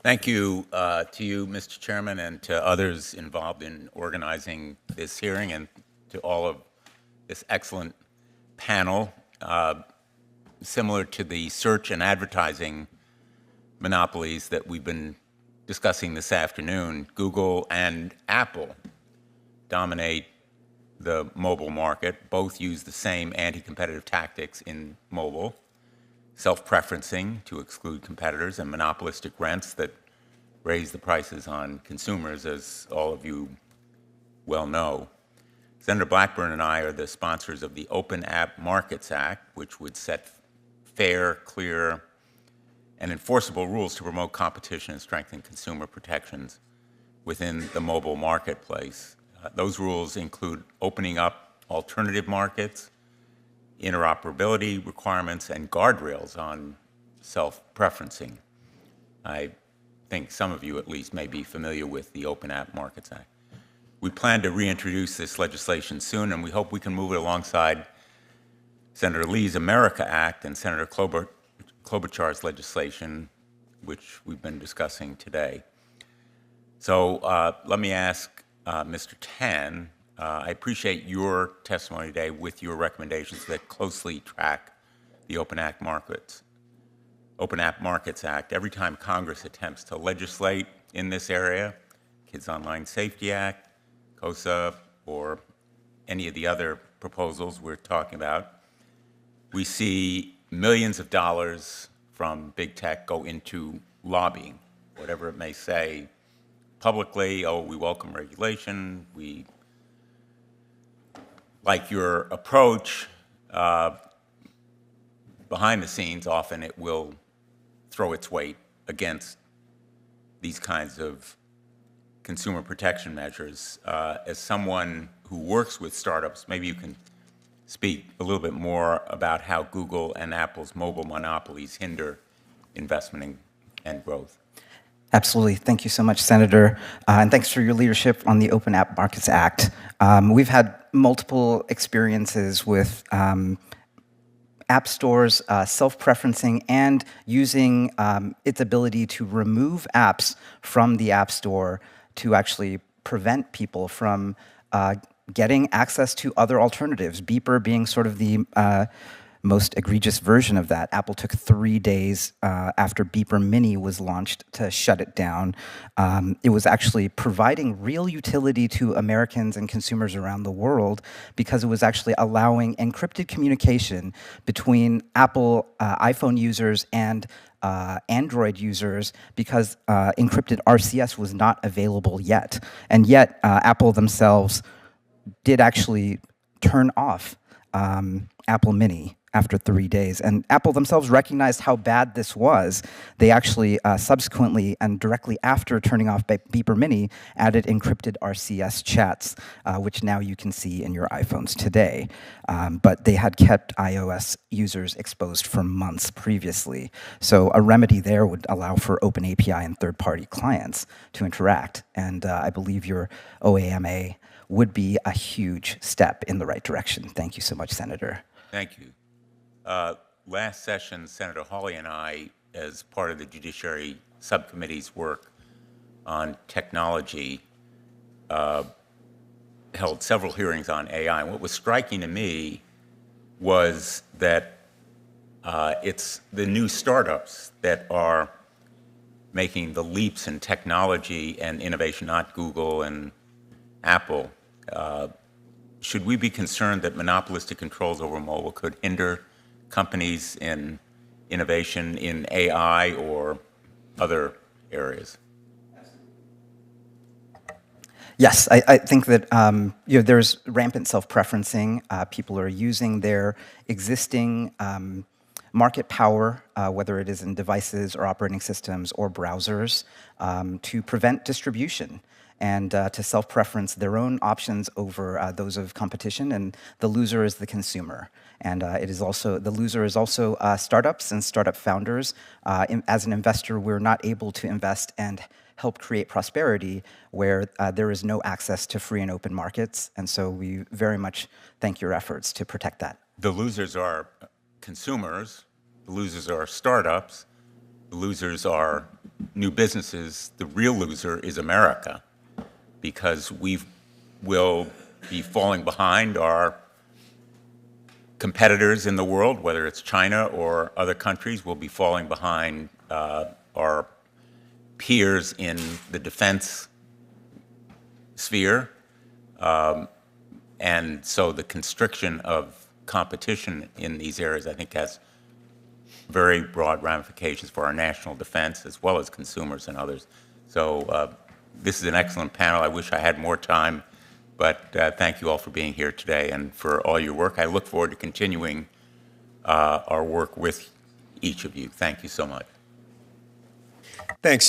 Thank you to you, Mr. Chairman, and to others involved in organizing this hearing, and to all of this excellent panel. Similar to the search and advertising monopolies that we've been discussing this afternoon, Google and Apple dominate the mobile market. Both use the same anti-competitive tactics in mobile: self-preferencing to exclude competitors, and monopolistic rents that raise the prices on consumers, as all of you well know. Senator Blackburn and I are the sponsors of the Open App Markets Act, which would set fair, clear, and enforceable rules to promote competition and strengthen consumer protections within the mobile marketplace. Those rules include opening up alternative markets, interoperability requirements, and guardrails on self-preferencing. I think some of you at least may be familiar with the Open App Markets Act. We plan to reintroduce this legislation soon, and we hope we can move it alongside Senator Lee's America Act and Senator Klobuchar's legislation, which we've been discussing today. So let me ask Mr. Tan, I appreciate your testimony today with your recommendations that closely track the Open App Markets Act. Every time Congress attempts to legislate in this area, Kids Online Safety Act, COSA, or any of the other proposals we're talking about, we see millions of dollars from big tech go into lobbying, whatever it may say publicly. Oh, we welcome regulation. We like your approach. Behind the scenes, often it will throw its weight against these kinds of consumer protection measures. As someone who works with startups, maybe you can speak a little bit more about how Google and Apple's mobile monopolies hinder investment and growth. Absolutely. Thank you so much, Senator. And thanks for your leadership on the Open App Markets Act. We've had multiple experiences with app stores self-preferencing and using its ability to remove apps from the App Store to actually prevent people from getting access to other alternatives, Beeper being sort of the most egregious version of that. Apple took 3 days after Beeper Mini was launched to shut it down. It was actually providing real utility to Americans and consumers around the world because it was actually allowing encrypted communication between Apple iPhone users and Android users because encrypted RCS was not available yet. And yet, Apple themselves did actually turn off Apple Mini after 3 days. And Apple themselves recognized how bad this was. They actually subsequently and directly after turning off Beeper Mini added encrypted RCS chats, which now you can see in your iPhones today. But they had kept iOS users exposed for months previously. So a remedy there would allow for open API and third-party clients to interact. And I believe your OAMA would be a huge step in the right direction. Thank you so much, Senator. Thank you. Last session, Senator Hawley and I, as part of the Judiciary Subcommittee's work on technology, held several hearings on AI. And what was striking to me was that it's the new startups that are making the leaps in technology and innovation, not Google and Apple. Should we be concerned that monopolistic controls over mobile could hinder companies in innovation in AI or other areas? Yes, I think that there's rampant self-preferencing. People are using their existing market power, whether it is in devices or operating systems or browsers, to prevent distribution and to self-preference their own options over those of competition, and the loser is the consumer. And the loser is also startups and startup founders. As an investor, we're not able to invest and help create prosperity where there is no access to free and open markets, and so we very much thank your efforts to protect that. The losers are consumers, the losers are startups, the losers are new businesses, the real loser is America, because we will be falling behind our competitors in the world, whether it's China or other countries. We'll be falling behind our peers in the defense sphere. And so the constriction of competition in these areas, I think, has very broad ramifications for our national defense as well as consumers and others. So this is an excellent panel. I wish I had more time, but thank you all for being here today and for all your work. I look forward to continuing our work with each of you. Thank you so much. Thanks.